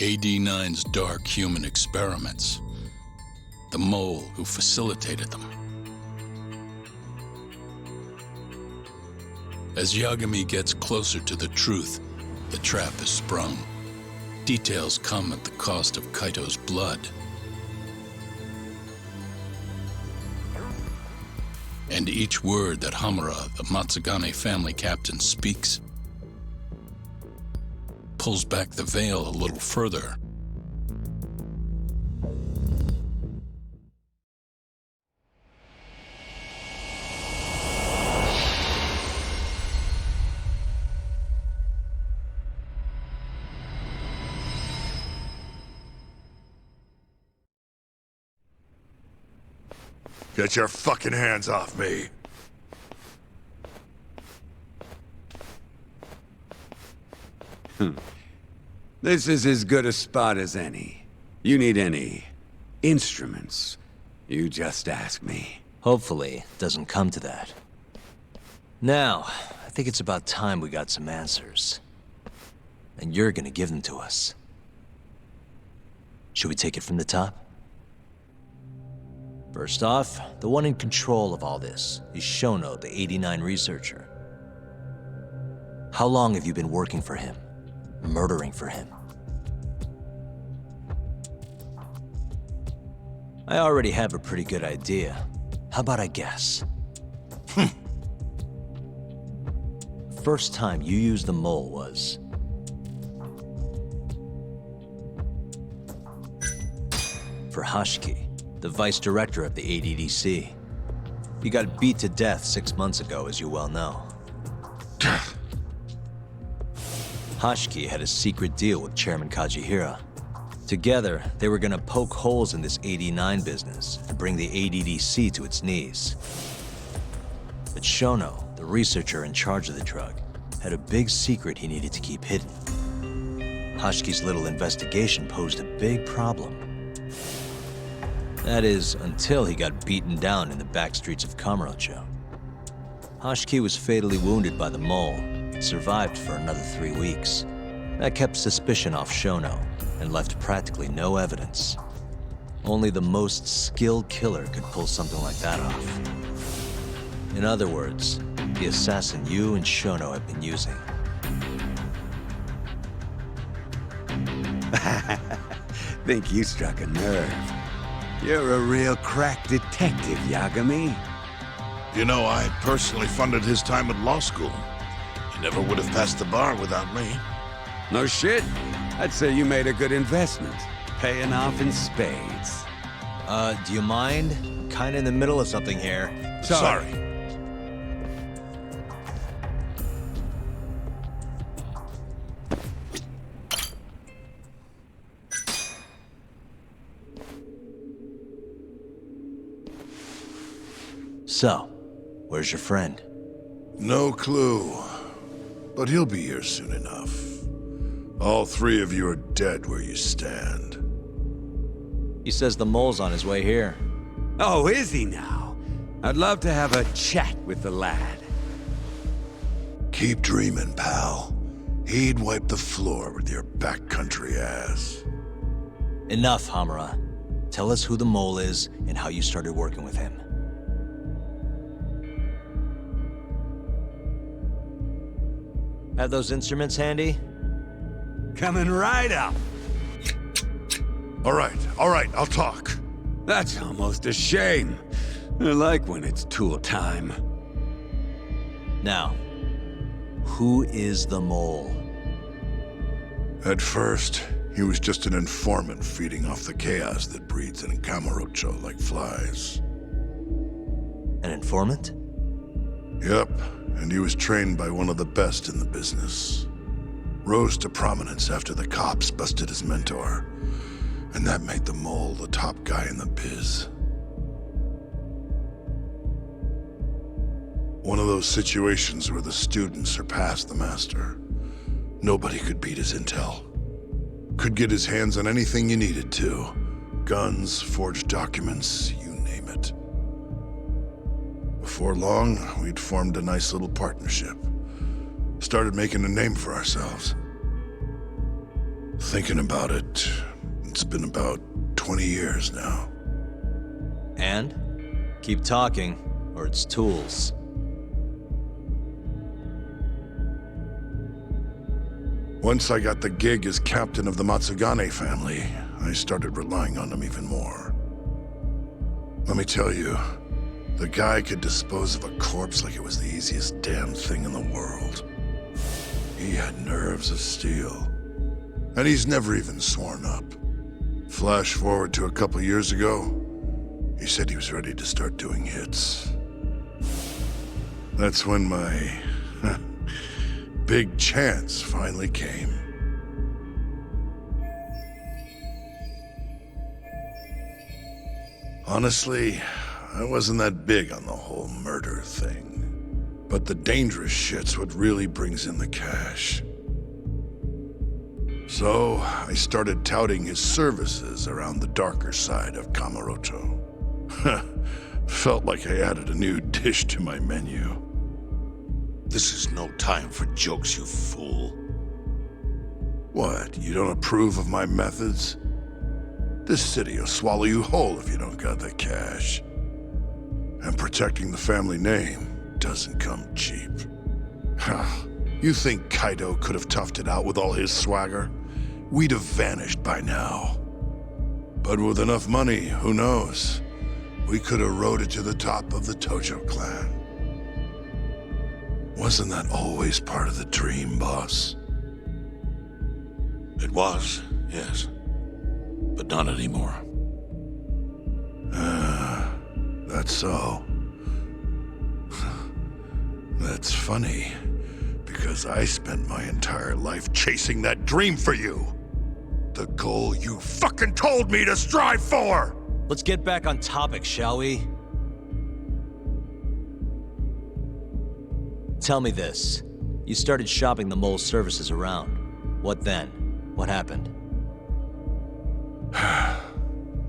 AD-9's dark human experiments. The mole who facilitated them. As Yagami gets closer to the truth, the trap is sprung. Details come at the cost of Kaito's blood. And each word that Hamura, the Matsugane family captain, speaks pulls back the veil a little further. Get your fucking hands off me! This is as good a spot as any. You need any instruments, you just ask me. Hopefully, it doesn't come to that. Now, I think it's about time we got some answers. And you're gonna give them to us. Should we take it from the top? First off, the one in control of all this is Shono, the 89 researcher. How long have you been working for him? Murdering for him? I already have a pretty good idea. How about I guess? First time you used the mole was... for Hashiki, the vice director of the ADDC. He got beat to death 6 months ago, as you well know. Hashiki had a secret deal with Chairman Kajihira. Together, they were gonna poke holes in this 89 business and bring the ADDC to its knees. But Shono, the researcher in charge of the drug, had a big secret he needed to keep hidden. Hashiki's little investigation posed a big problem. That is, until he got beaten down in the back streets of Kamurocho. Hashiki was fatally wounded by the mole, and survived for another 3 weeks. That kept suspicion off Shono, and left practically no evidence. Only the most skilled killer could pull something like that off. In other words, the assassin you and Shono have been using. Think you struck a nerve. You're a real crack detective, Yagami. You know, I personally funded his time at law school. He never would have passed the bar without me. No shit. I'd say you made a good investment. Paying off in spades. Do you mind? I'm kinda in the middle of something here. Sorry. So, where's your friend? No clue. But he'll be here soon enough. All 3 of you are dead where you stand. He says the mole's on his way here. Oh, is he now? I'd love to have a chat with the lad. Keep dreaming, pal. He'd wipe the floor with your backcountry ass. Enough, Hamura. Tell us who the mole is and how you started working with him. Have those instruments handy? Coming right up. All right, I'll talk. That's almost a shame. I like when it's tool time. Now, who is the mole? At first, he was just an informant feeding off the chaos that breeds in Kamurocho like flies. An informant? Yep, and he was trained by one of the best in the business. Rose to prominence after the cops busted his mentor. And that made the mole the top guy in the biz. One of those situations where the student surpassed the master. Nobody could beat his intel. Could get his hands on anything you needed to. Guns, forged documents, you name it. Before long, we'd formed a nice little partnership. Started making a name for ourselves. Thinking about it, it's been about 20 years now. And? Keep talking, or it's tools. Once I got the gig as captain of the Matsugane family, I started relying on him even more. Let me tell you, the guy could dispose of a corpse like it was the easiest damn thing in the world. He had nerves of steel. And he's never even sworn up. Flash forward to a couple years ago, he said he was ready to start doing hits. That's when my big chance finally came. Honestly, I wasn't that big on the whole murder thing. But the dangerous shit's what really brings in the cash. So, I started touting his services around the darker side of Kamurocho. Felt like I added a new dish to my menu. This is no time for jokes, you fool. What, you don't approve of my methods? This city will swallow you whole if you don't got the cash. And protecting the family name doesn't come cheap. You think Kaido could have toughed it out with all his swagger? We'd have vanished by now. But with enough money, who knows? We could have rode it to the top of the Tojo clan. Wasn't that always part of the dream, boss? It was, yes. But not anymore. That's so. That's funny, because I spent my entire life chasing that dream for you. The goal you fucking told me to strive for! Let's get back on topic, shall we? Tell me this. You started shopping the mole's services around. What then? What happened?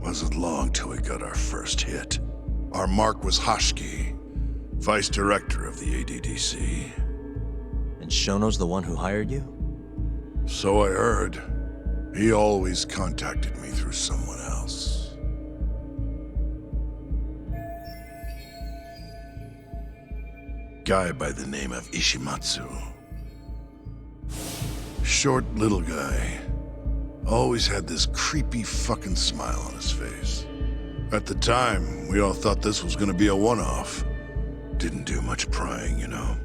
Wasn't long till we got our first hit. Our mark was Hoshiki, vice director of the ADDC. And Shono's the one who hired you? So I heard. He always contacted me through someone else. Guy by the name of Ishimatsu. Short little guy. Always had this creepy fucking smile on his face. At the time, we all thought this was gonna be a one-off. Didn't do much prying, you know.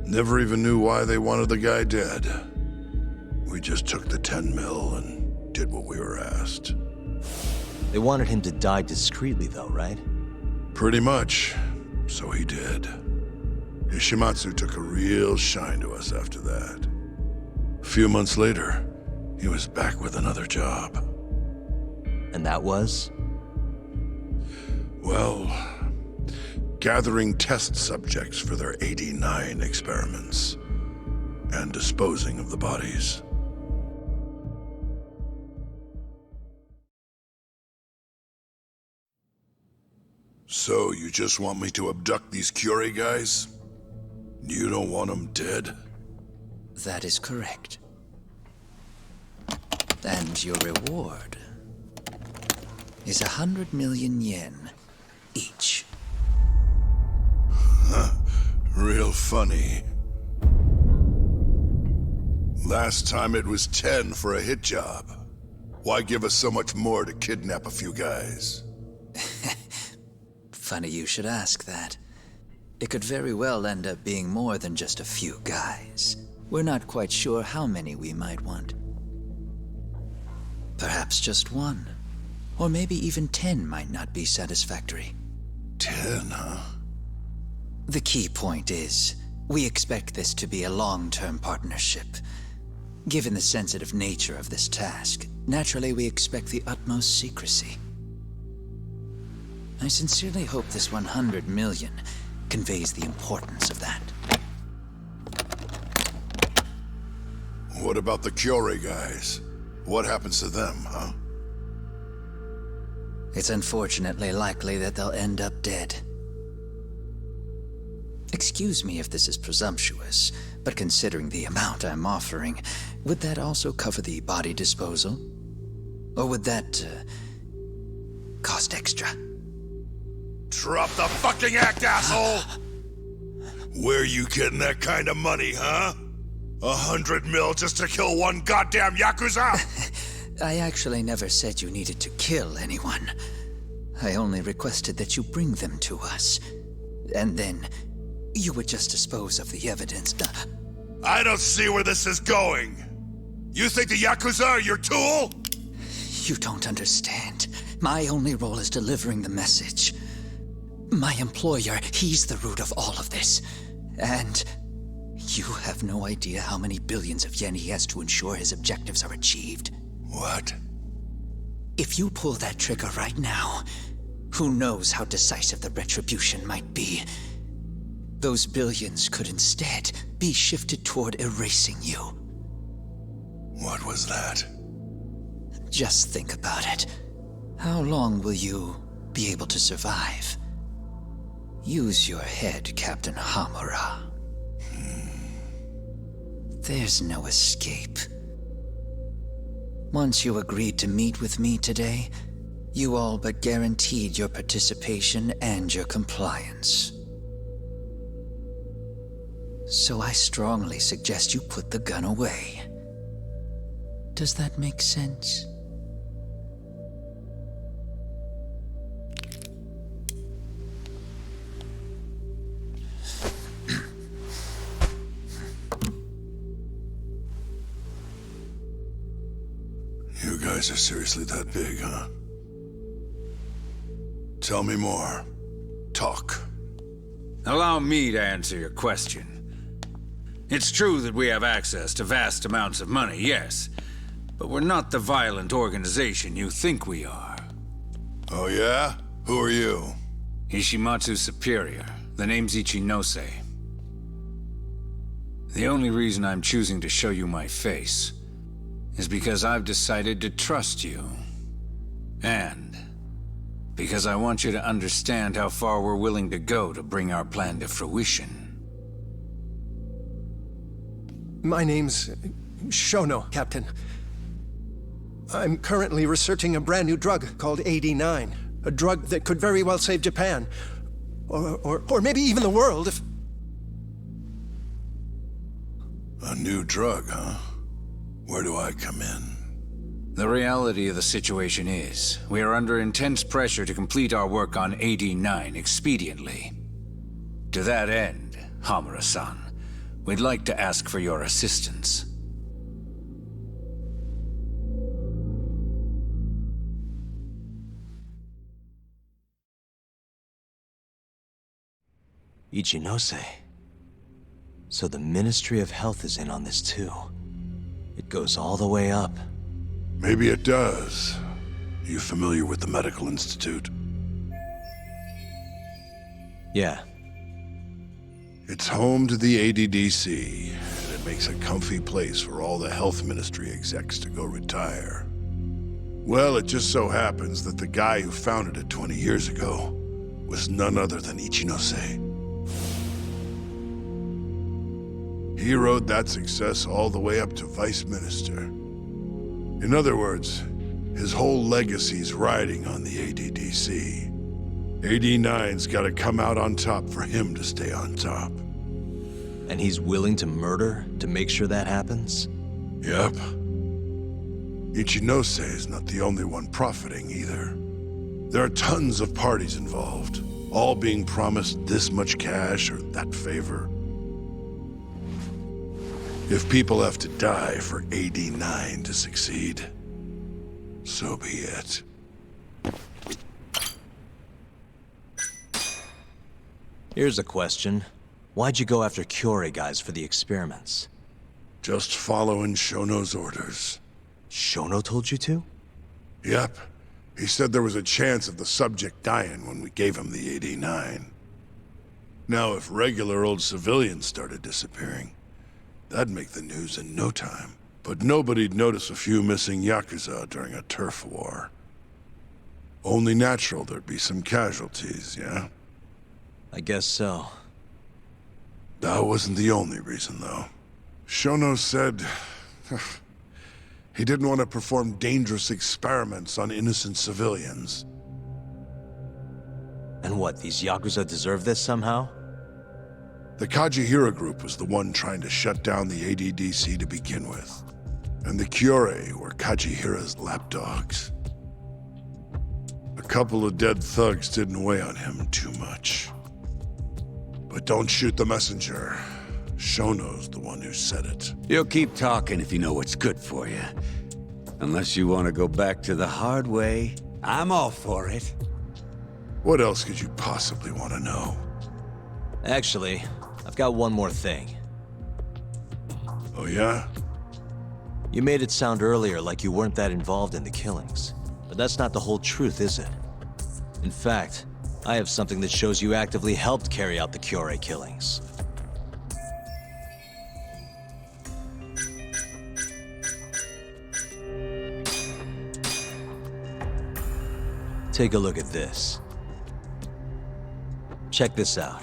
Never even knew why they wanted the guy dead. We just took the 10 mil and did what we were asked. They wanted him to die discreetly though, right? Pretty much. So he did. Ishimatsu took a real shine to us after that. A few months later, he was back with another job. And that was? Well, gathering test subjects for their 89 experiments. And disposing of the bodies. So, you just want me to abduct these Curie guys? You don't want them dead? That is correct. And your reward is 100 million yen each. Real funny. Last time it was 10 for a hit job. Why give us so much more to kidnap a few guys? Funny you should ask that. It could very well end up being more than just a few guys. We're not quite sure how many we might want. Perhaps just one. Or maybe even 10 might not be satisfactory. 10, huh? The key point is, we expect this to be a long-term partnership. Given the sensitive nature of this task, naturally we expect the utmost secrecy. I sincerely hope this 100 million conveys the importance of that. What about the Curie guys? What happens to them, huh? It's unfortunately likely that they'll end up dead. Excuse me if this is presumptuous, but considering the amount I'm offering, would that also cover the body disposal? Or would that, cost extra? Drop the fucking act, asshole! Where you getting that kind of money, huh? 100 mil just to kill one goddamn Yakuza? I actually never said you needed to kill anyone. I only requested that you bring them to us. And then, you would just dispose of the evidence. I don't see where this is going. You think the Yakuza are your tool? You don't understand. My only role is delivering the message. My employer, he's the root of all of this. And you have no idea how many billions of yen he has to ensure his objectives are achieved. What? If you pull that trigger right now, who knows how decisive the retribution might be. Those billions could instead be shifted toward erasing you. What was that? Just think about it. How long will you be able to survive? Use your head, Captain Hamura. There's no escape. Once you agreed to meet with me today, you all but guaranteed your participation and your compliance. So I strongly suggest you put the gun away. Does that make sense? You guys are seriously that big, huh? Tell me more. Talk. Allow me to answer your question. It's true that we have access to vast amounts of money, yes. But we're not the violent organization you think we are. Oh yeah? Who are you? Ishimatsu's superior. The name's Ichinose. The only reason I'm choosing to show you my face is because I've decided to trust you. And because I want you to understand how far we're willing to go to bring our plan to fruition. My name's Shono, Captain. I'm currently researching a brand new drug called AD9. A drug that could very well save Japan. Or maybe even the world if... A new drug, huh? Where do I come in? The reality of the situation is, we are under intense pressure to complete our work on AD9 expediently. To that end, Hamura-san, we'd like to ask for your assistance. Ichinose. So the Ministry of Health is in on this too. It goes all the way up. Maybe it does. You familiar with the Medical Institute? Yeah. It's home to the ADDC, and it makes a comfy place for all the Health Ministry execs to go retire. Well, it just so happens that the guy who founded it 20 years ago was none other than Ichinose. He rode that success all the way up to Vice Minister. In other words, his whole legacy's riding on the ADDC. AD9's gotta come out on top for him to stay on top. And he's willing to murder to make sure that happens? Yep. Ichinose is not the only one profiting either. There are tons of parties involved, all being promised this much cash or that favor. If people have to die for AD9 to succeed, so be it. Here's a question. Why'd you go after Kyorei guys for the experiments? Just following Shono's orders. Shono told you to? Yep. He said there was a chance of the subject dying when we gave him the AD9. Now, if regular old civilians started disappearing, that'd make the news in no time. But nobody'd notice a few missing Yakuza during a turf war. Only natural there'd be some casualties, yeah? I guess so. That wasn't the only reason, though. Shono said he didn't want to perform dangerous experiments on innocent civilians. And what, these Yakuza deserve this somehow? The Kajihira group was the one trying to shut down the ADDC to begin with. And the Kyorei were Kajihira's lapdogs. A couple of dead thugs didn't weigh on him too much. But don't shoot the messenger. Shono's the one who said it. You'll keep talking if you know what's good for you. Unless you want to go back to the hard way, I'm all for it. What else could you possibly want to know? Actually, I've got one more thing. Oh yeah? You made it sound earlier like you weren't that involved in the killings. But that's not the whole truth, is it? In fact, I have something that shows you actively helped carry out the Kyorei killings. Take a look at this. Check this out.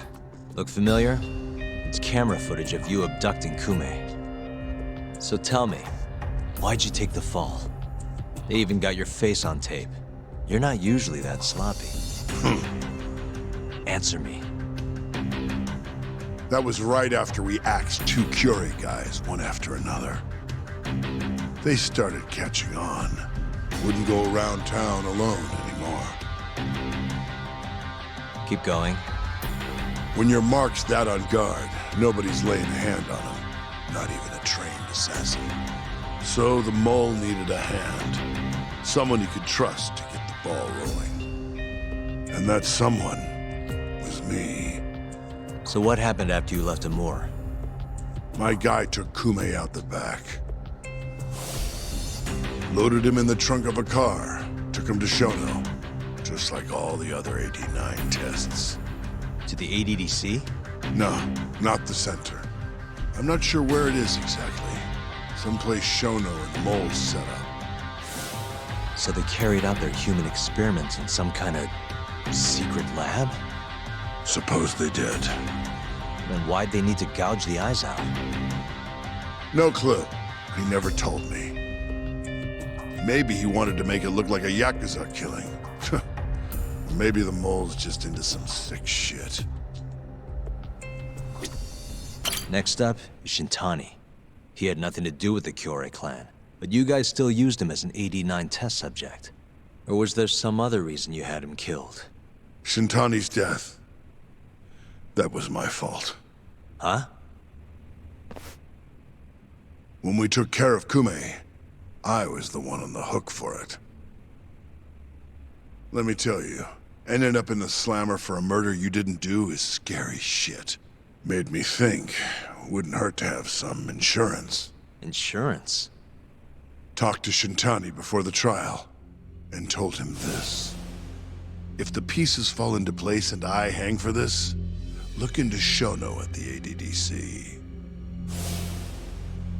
Look familiar? It's camera footage of you abducting Kume. So tell me, why'd you take the fall? They even got your face on tape. You're not usually that sloppy. Answer me. That was right after we axed 2 Kyorei guys, one after another. They started catching on. Wouldn't go around town alone anymore. Keep going. When your mark's that on guard, nobody's laying a hand on him. Not even a trained assassin. So the mole needed a hand. Someone he could trust to get the ball rolling. And that someone was me. So what happened after you left Amur? My guy took Kume out the back. Loaded him in the trunk of a car. Took him to Shono. Just like all the other 89 tests. To the ADDC? No, not the center. I'm not sure where it is exactly. Someplace Shono and Mole set up. So they carried out their human experiments in some kind of secret lab? Suppose they did. Then why'd they need to gouge the eyes out? No clue. He never told me. Maybe he wanted to make it look like a Yakuza killing. Maybe the mole's just into some sick shit. Next up is Shintani. He had nothing to do with the Kyorei clan, but you guys still used him as an AD-9 test subject. Or was there some other reason you had him killed? Shintani's death. That was my fault. Huh? When we took care of Kume, I was the one on the hook for it. Let me tell you, ending up in the slammer for a murder you didn't do is scary shit. Made me think, wouldn't hurt to have some insurance. Insurance? Talked to Shintani before the trial, and told him this. If the pieces fall into place and I hang for this, look into Shono at the ADDC.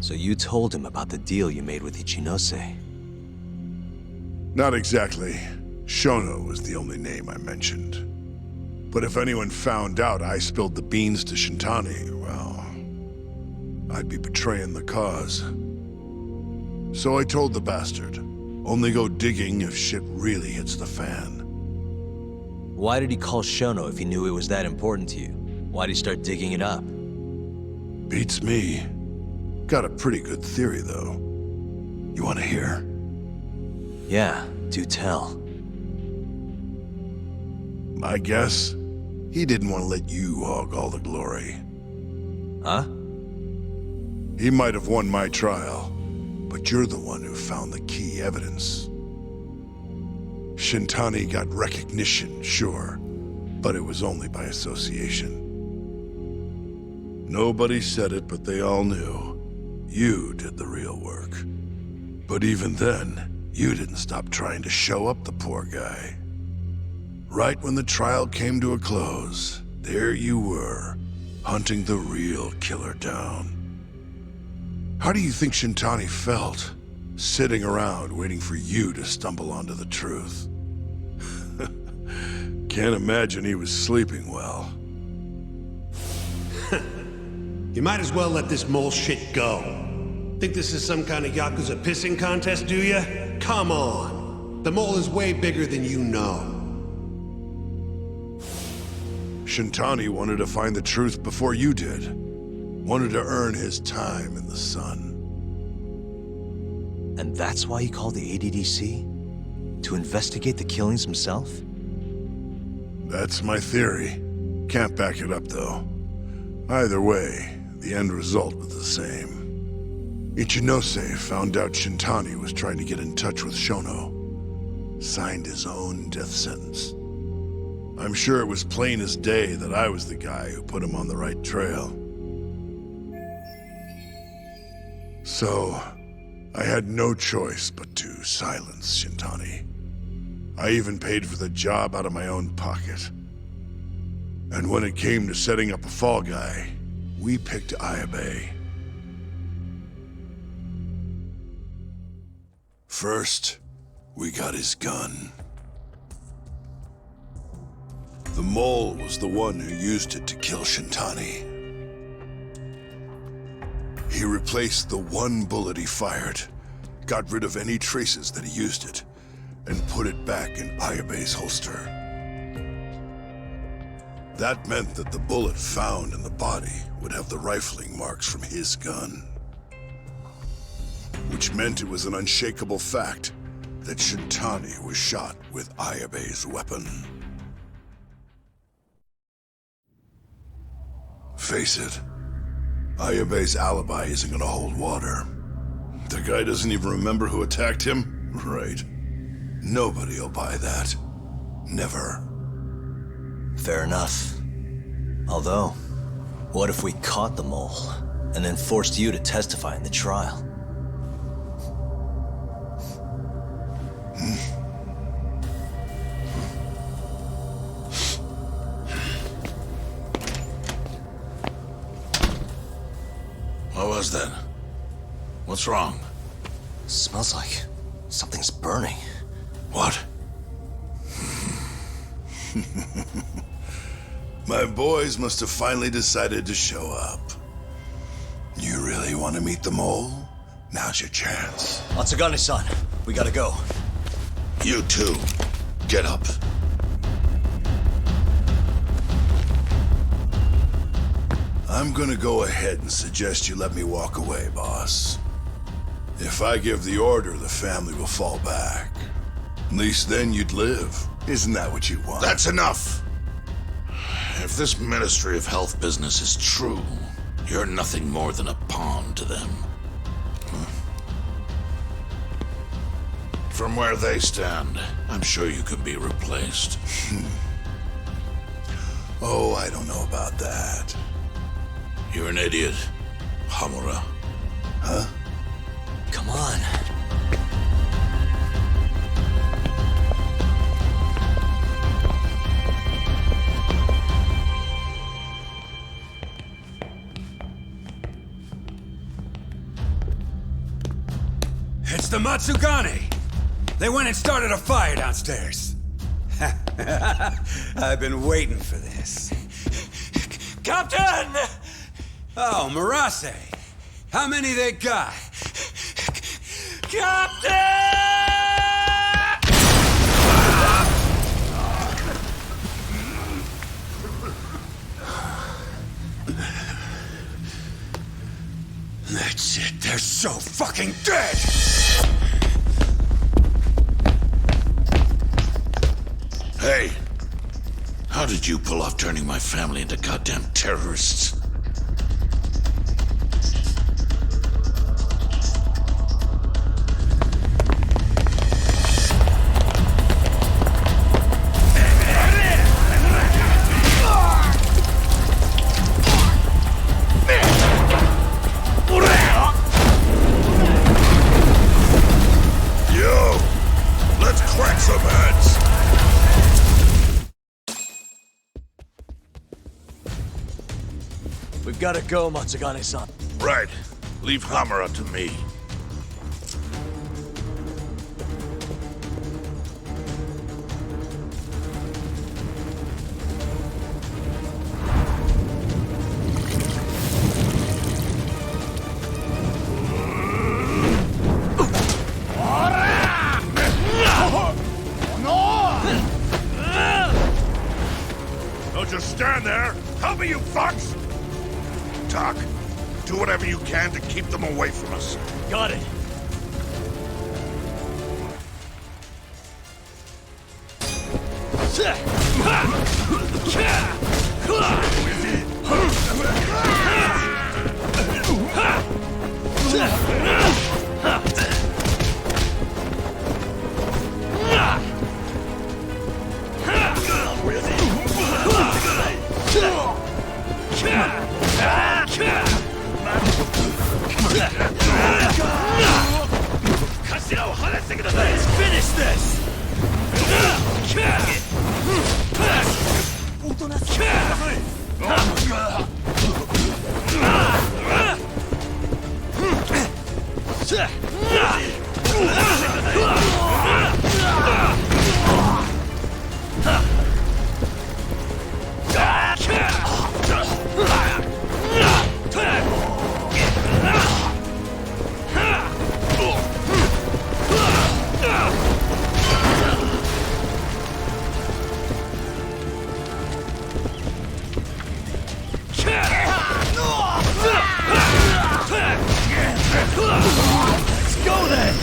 So you told him about the deal you made with Ichinose? Not exactly. Shono was the only name I mentioned. But if anyone found out I spilled the beans to Shintani, well, I'd be betraying the cause. So I told the bastard, only go digging if shit really hits the fan. Why did he call Shono if he knew it was that important to you? Why'd he start digging it up? Beats me. Got a pretty good theory, though. You want to hear? Yeah, do tell. My guess? He didn't want to let you hog all the glory. Huh? He might have won my trial, but you're the one who found the key evidence. Shintani got recognition, sure, but it was only by association. Nobody said it, but they all knew. You did the real work. But even then, you didn't stop trying to show up the poor guy. Right when the trial came to a close, there you were, hunting the real killer down. How do you think Shintani felt, sitting around waiting for you to stumble onto the truth? Can't imagine he was sleeping well. You might as well let this mole shit go. Think this is some kind of Yakuza pissing contest, do ya? Come on. The mole is way bigger than you know. Shintani wanted to find the truth before you did. Wanted to earn his time in the sun. And that's why he called the ADDC? To investigate the killings himself? That's my theory. Can't back it up, though. Either way, the end result was the same. Ichinose found out Shintani was trying to get in touch with Shono. Signed his own death sentence. I'm sure it was plain as day that I was the guy who put him on the right trail. So, I had no choice but to silence Shintani. I even paid for the job out of my own pocket. And when it came to setting up a fall guy, we picked Ayabe. First, we got his gun. The mole was the one who used it to kill Shintani. He replaced the one bullet he fired, got rid of any traces that he used it, and put it back in Ayabe's holster. That meant that the bullet found in the body would have the rifling marks from his gun. Which meant it was an unshakable fact that Shintani was shot with Ayabe's weapon. Face it, Ayabe's alibi isn't gonna hold water. The guy doesn't even remember who attacked him? Right. Nobody'll buy that. Never. Fair enough. Although, what if we caught the mole, and then forced you to testify in the trial? What was that? What's wrong? Smells like something's burning. What? My boys must have finally decided to show up. You really want to meet the mole? Now's your chance. Matsugane-san, we gotta go. You too. Get up. I'm gonna go ahead and suggest you let me walk away, boss. If I give the order, the family will fall back. At least then you'd live. Isn't that what you want? That's enough! If this Ministry of Health business is true, you're nothing more than a pawn to them. From where they stand, I'm sure you can be replaced. Oh, I don't know about that. You're an idiot, Hamura. Huh? Come on. It's the Matsugane! They went and started a fire downstairs. I've been waiting for this. Captain! Oh, Marase! How many they got? Captain! That's it, they're so fucking dead! Hey! How did you pull off turning my family into goddamn terrorists? Yo! Let's crack some heads! We've gotta go, Matsugane-san. Right. Leave Hamura to me. fucks! Doc, do whatever you can to keep them away from us. Got it. Let's finish this! Let's go then!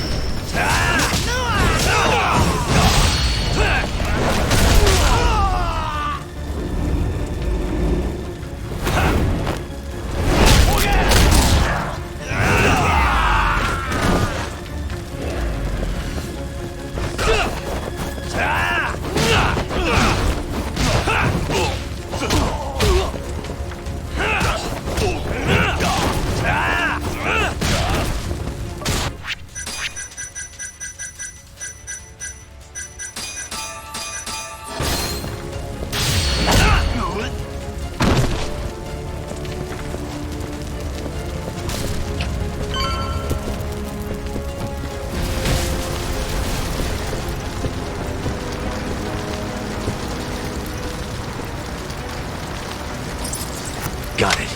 Got it.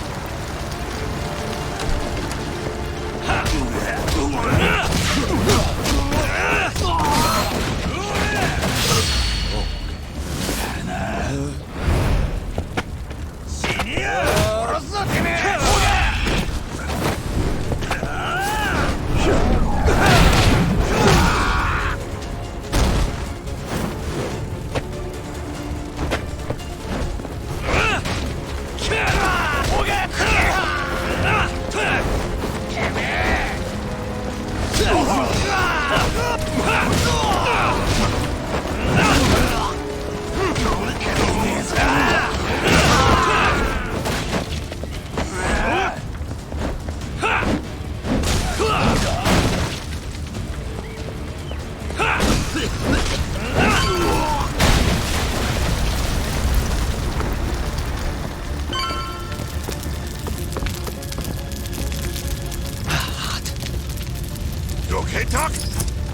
You okay, Doc?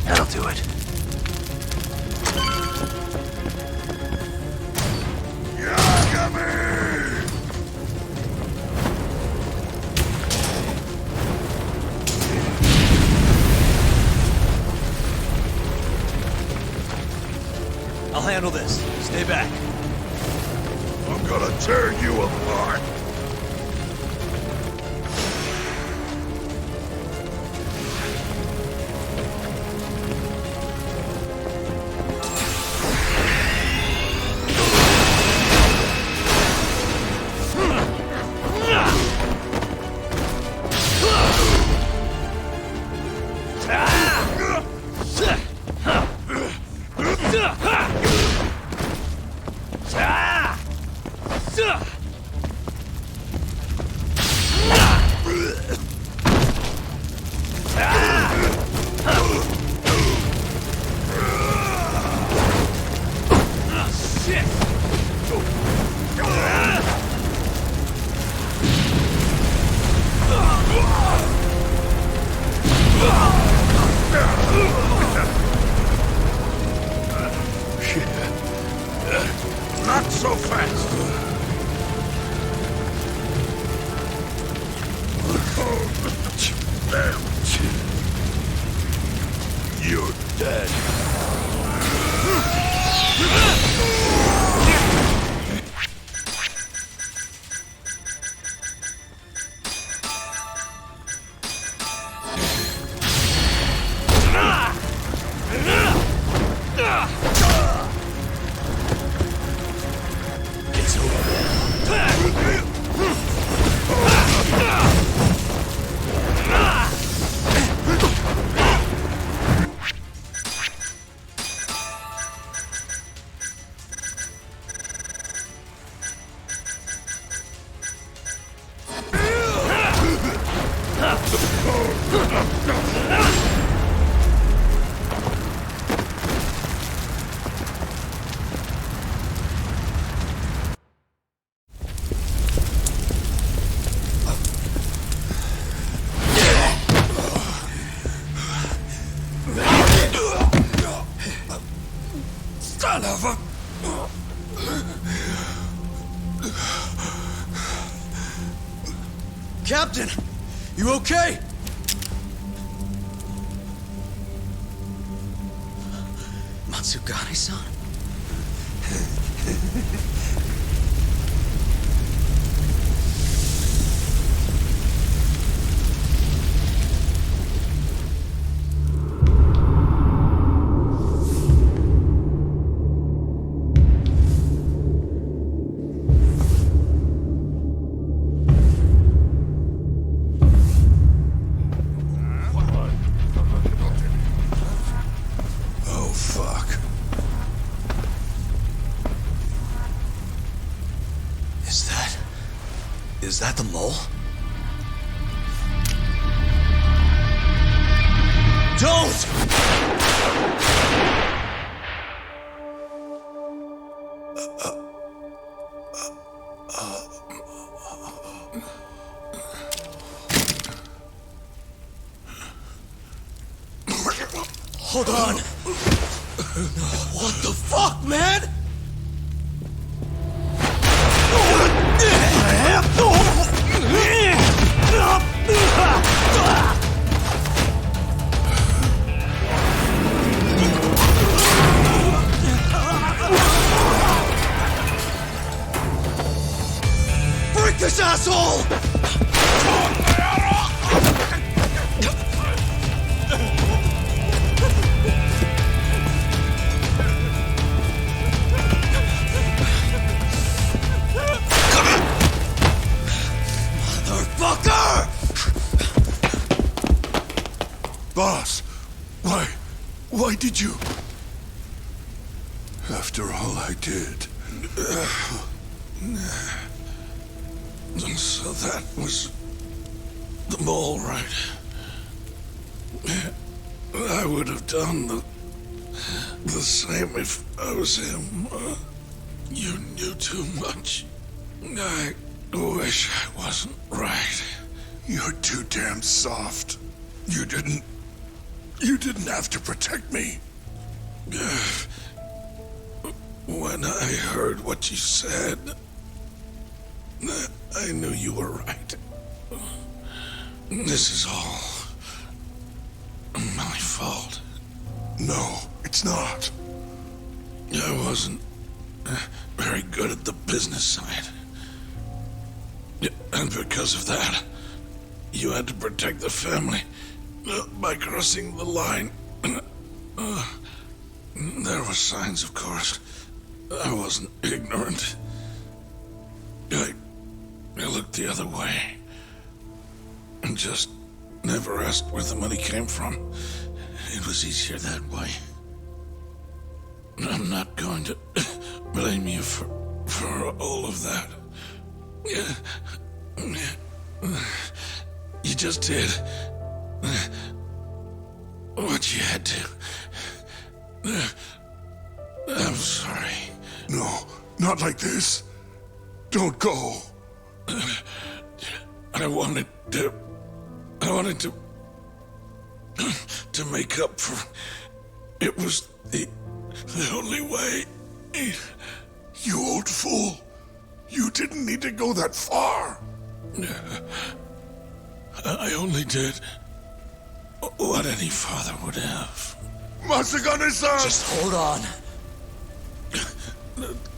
That'll do it. I'll handle this. Stay back. I'm gonna tear you apart. Not so fast. You're dead. Son of a... Captain! You okay? Matsugane-san? Oh, fuck. Is that the mole? Don't! Hold on! What the fuck, man? Break this asshole! Motherfucker! Boss, why did you? After all I did. So that was the mole, right? I would have done the same if I was him. You knew too much. I wish I wasn't right. You're too damn soft. You didn't have to protect me. When I heard what you said, I knew you were right. This is all my fault. No, it's not. I wasn't very good at the business side. And because of that, you had to protect the family by crossing the line. There were signs, of course. I wasn't ignorant. I looked the other way and just never asked where the money came from. It was easier that way. I'm not going to blame you for all of that. You just did what you had to. I'm sorry. No, not like this. Don't go. I wanted to make up for. It was the only way. You old fool. You didn't need to go that far. I only did what any father would have. Masagane-san! Just hold on.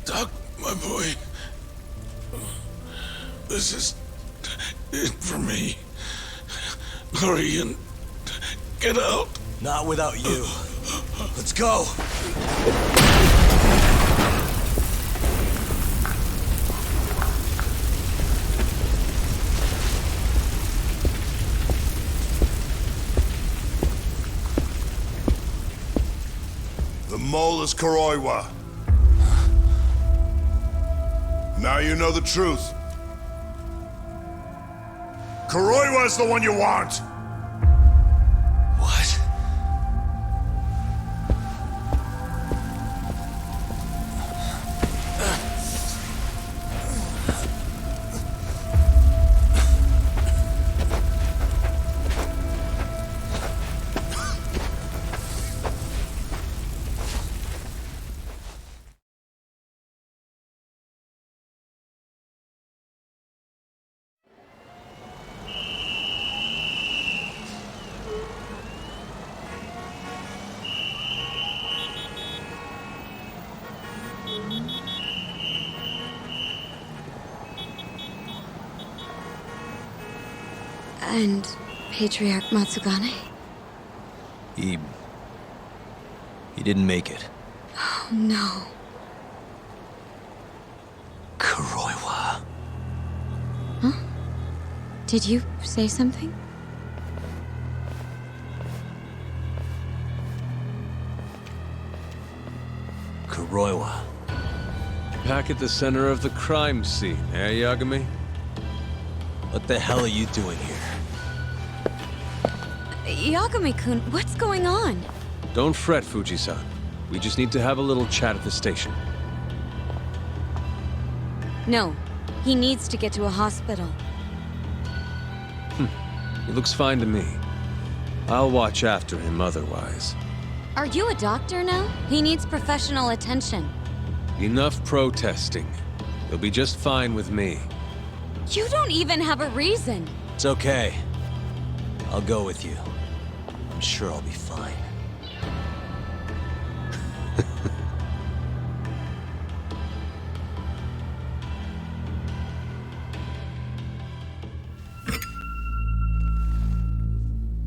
Doc, my boy. This is it for me. Hurry and get out. Not without you. Let's go. The mole is Kuroiwa. Now you know the truth. Kuroiwa is the one you want. And Patriarch Matsugane? He didn't make it. Oh, no. Kuroiwa. Huh? Did you say something? Kuroiwa. Back at the center of the crime scene, eh, Yagami? What the hell are you doing here? Yagami-kun, what's going on? Don't fret, Fuji-san. We just need to have a little chat at the station. No, he needs to get to a hospital. He looks fine to me. I'll watch after him otherwise. Are you a doctor now? He needs professional attention. Enough protesting. He'll be just fine with me. You don't even have a reason. It's okay. I'll go with you. I'm sure I'll be fine.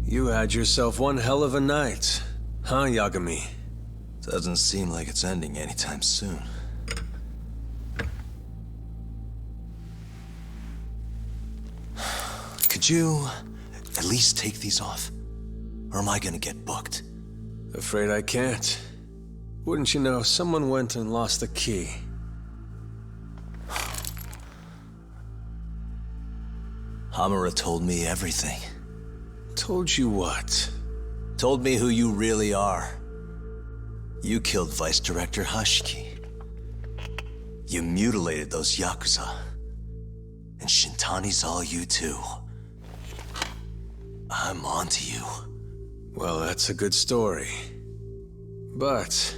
You had yourself one hell of a night, huh, Yagami? Doesn't seem like it's ending anytime soon. Could you at least take these off? Or am I gonna get booked? Afraid I can't. Wouldn't you know, someone went and lost the key. Hamura told me everything. Told you what? Told me who you really are. You killed Vice Director Hashiki. You mutilated those Yakuza. And Shintani's all you too. I'm onto you. Well, that's a good story. But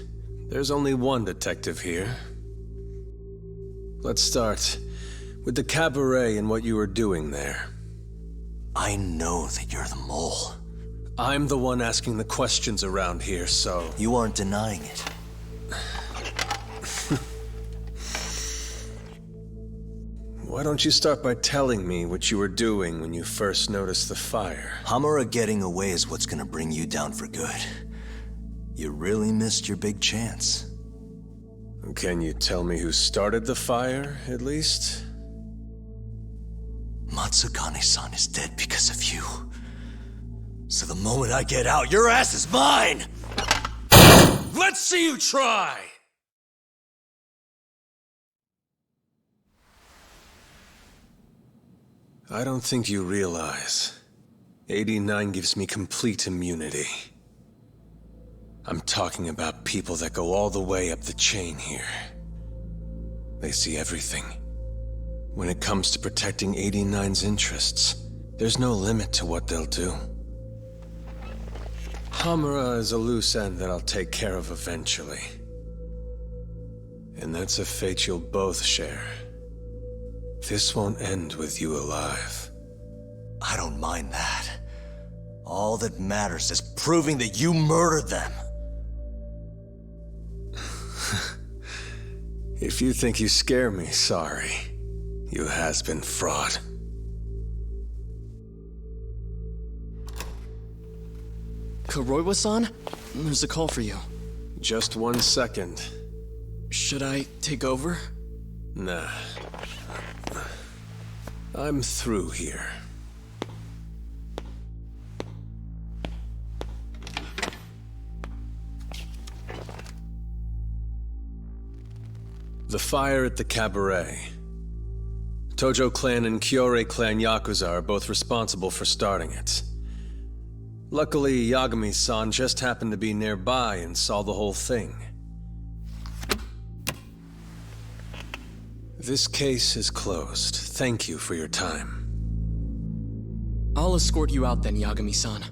there's only one detective here. Let's start with the cabaret and what you were doing there. I know that you're the mole. I'm the one asking the questions around here, so... You aren't denying it. Why don't you start by telling me what you were doing when you first noticed the fire? Hamura getting away is what's gonna bring you down for good. You really missed your big chance. Can you tell me who started the fire, at least? Matsugane-san is dead because of you. So the moment I get out, your ass is mine! Let's see you try! I don't think you realize. 89 gives me complete immunity. I'm talking about people that go all the way up the chain here. They see everything. When it comes to protecting 89's interests, there's no limit to what they'll do. Hamura is a loose end that I'll take care of eventually. And that's a fate you'll both share. This won't end with you alive. I don't mind that. All that matters is proving that you murdered them. If you think you scare me, sorry. You has-been fraud. Kuroiwa-san? There's a call for you. Just 1 second. Should I take over? Nah. I'm through here. The fire at the cabaret. Tojo clan and Kyorei clan Yakuza are both responsible for starting it. Luckily, Yagami-san just happened to be nearby and saw the whole thing. This case is closed. Thank you for your time. I'll escort you out then, Yagami-san.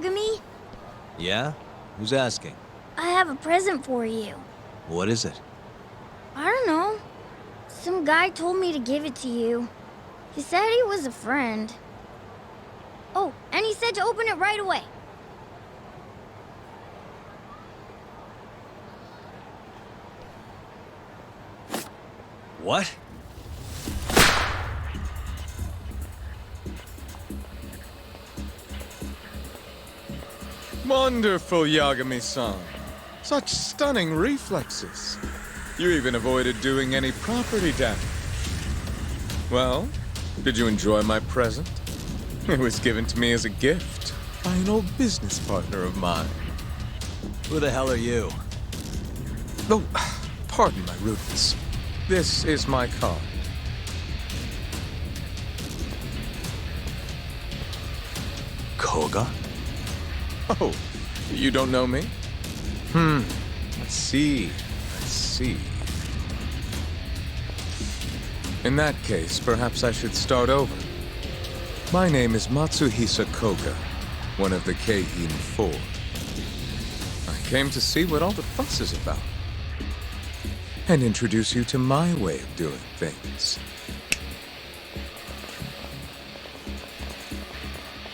Yagami? Yeah? Who's asking? I have a present for you. What is it? I don't know. Some guy told me to give it to you. He said he was a friend. Oh, and he said to open it right away. What? Wonderful, Yagami-san. Such stunning reflexes. You even avoided doing any property damage. Well, did you enjoy my present? It was given to me as a gift by an old business partner of mine. Who the hell are you? Oh, pardon my rudeness. This is my card. Koga? Oh, you don't know me? I see. In that case, perhaps I should start over. My name is Matsuhisa Koga, one of the Keihin Four. I came to see what all the fuss is about, and introduce you to my way of doing things.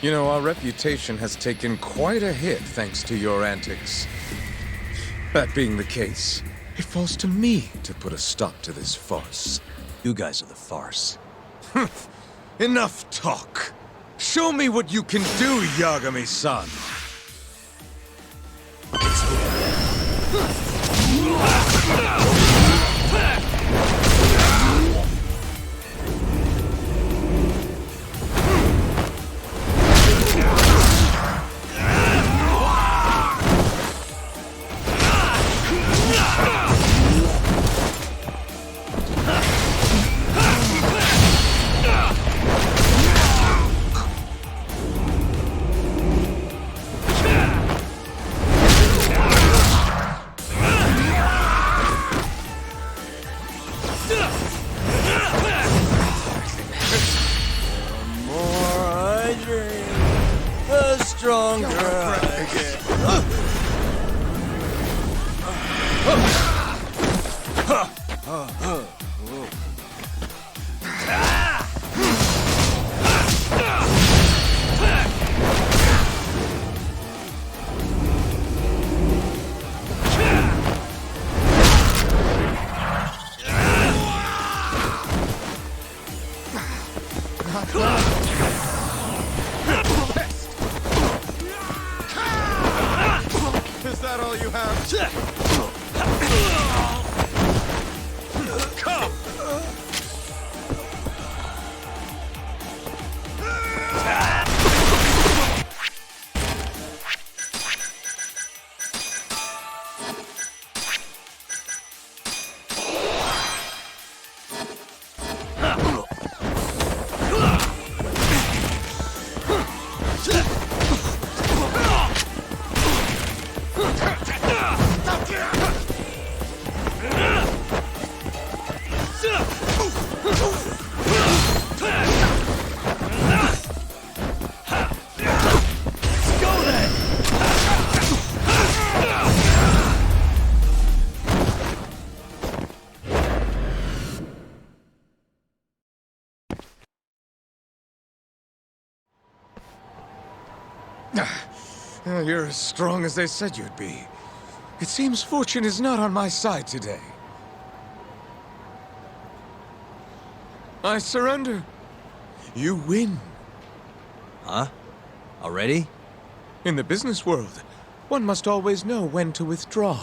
You know, our reputation has taken quite a hit thanks to your antics. That being the case, it falls to me to put a stop to this farce. You guys are the farce. Enough talk! Show me what you can do, Yagami-san! Is that all you have? Come! You're as strong as they said you'd be. It seems fortune is not on my side today. I surrender. You win. Huh? Already? In the business world, one must always know when to withdraw.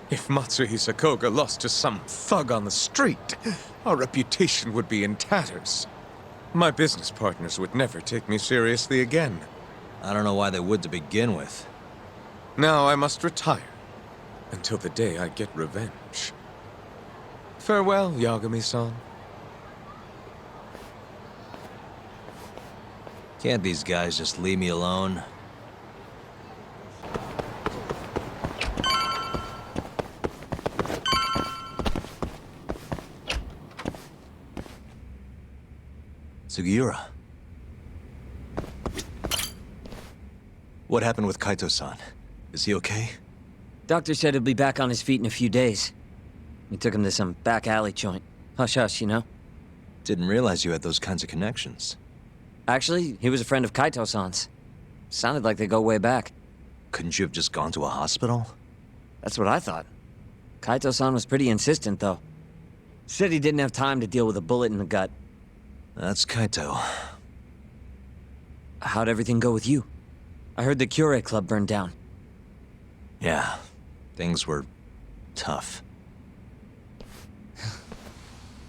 If Matsuhisa Koga lost to some thug on the street, our reputation would be in tatters. My business partners would never take me seriously again. I don't know why they would to begin with. Now I must retire, until the day I get revenge. Farewell, Yagami-san. Can't these guys just leave me alone? Sugiura. What happened with Kaito-san? Is he okay? Doctor said he'll be back on his feet in a few days. We took him to some back alley joint. Hush-hush, you know? Didn't realize you had those kinds of connections. Actually, he was a friend of Kaito-san's. Sounded like they go way back. Couldn't you have just gone to a hospital? That's what I thought. Kaito-san was pretty insistent, though. Said he didn't have time to deal with a bullet in the gut. That's Kaito. How'd everything go with you? I heard the Cure Club burned down. Yeah, things were tough.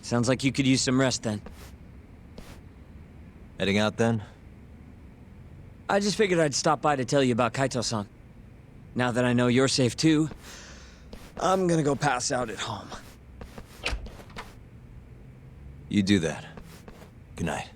Sounds like you could use some rest then. Heading out then? I just figured I'd stop by to tell you about Kaito-san. Now that I know you're safe too, I'm gonna go pass out at home. You do that. Good night.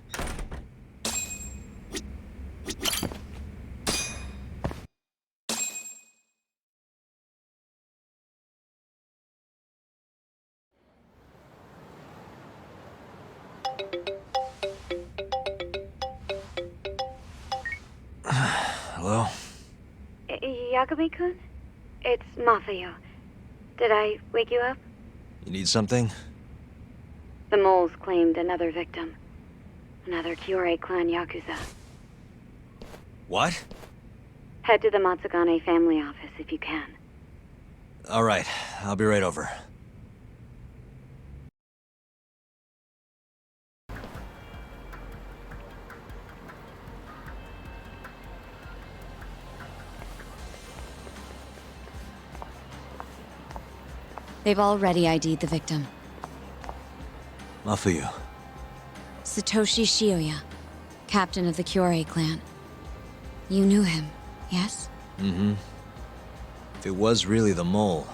Hello? Yagami-kun? It's Mafuyu. Did I wake you up? You need something? The moles claimed another victim. Another Kyorei clan Yakuza. What? Head to the Matsugane family office if you can. All right, I'll be right over. They've already ID'd the victim. Mafuyu. Satoshi Shioya, captain of the Kyorei clan. You knew him, yes? Mm-hmm. If it was really the mole,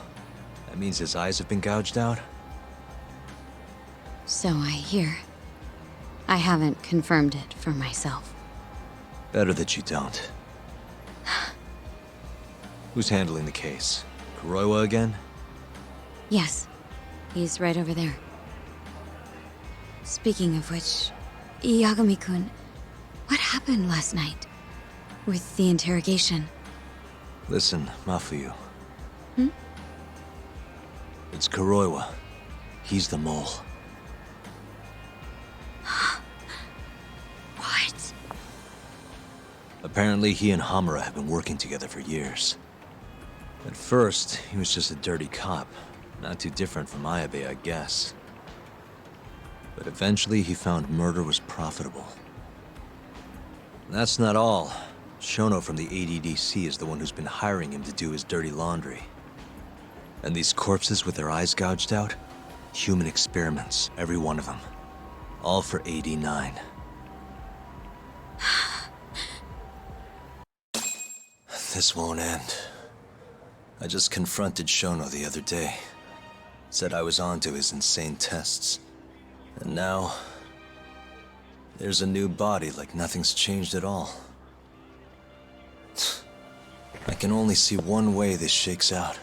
that means his eyes have been gouged out? So I hear. I haven't confirmed it for myself. Better that you don't. Who's handling the case? Kuroiwa again? Yes, he's right over there. Speaking of which, Yagami-kun, what happened last night? With the interrogation? Listen, Mafuyu. Hmm? It's Kuroiwa. He's the mole. What? Apparently he and Hamura have been working together for years. At first, he was just a dirty cop. Not too different from Ayabe, I guess. But eventually he found murder was profitable. And that's not all. Shono from the ADDC is the one who's been hiring him to do his dirty laundry. And these corpses with their eyes gouged out? Human experiments, every one of them. All for 89. This won't end. I just confronted Shono the other day. Said I was onto his insane tests. And now... there's a new body like nothing's changed at all. I can only see one way this shakes out.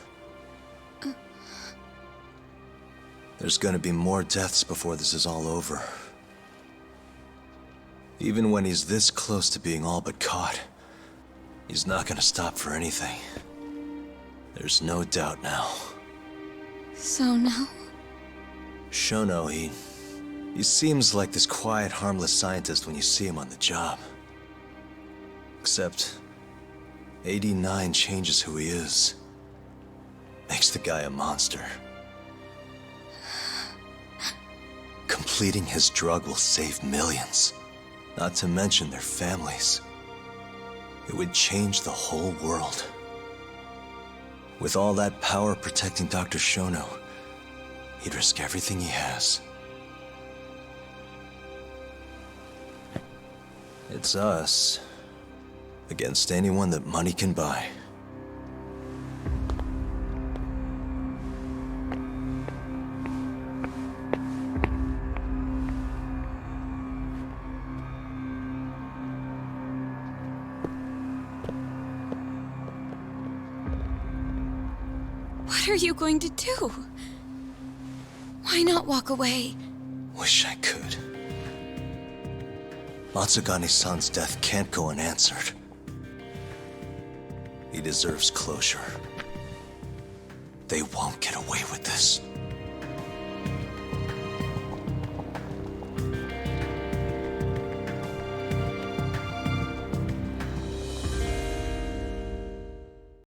There's gonna be more deaths before this is all over. Even when he's this close to being all but caught, he's not gonna stop for anything. There's no doubt now. So now? Shono, he seems like this quiet, harmless scientist when you see him on the job. Except, 89 changes who he is. Makes the guy a monster. Completing his drug will save millions, not to mention their families. It would change the whole world. With all that power protecting Dr. Shono, he'd risk everything he has. It's us against anyone that money can buy. What are you going to do? Why not walk away? Wish I could. Matsugane-san's death can't go unanswered. He deserves closure. They won't get away with this.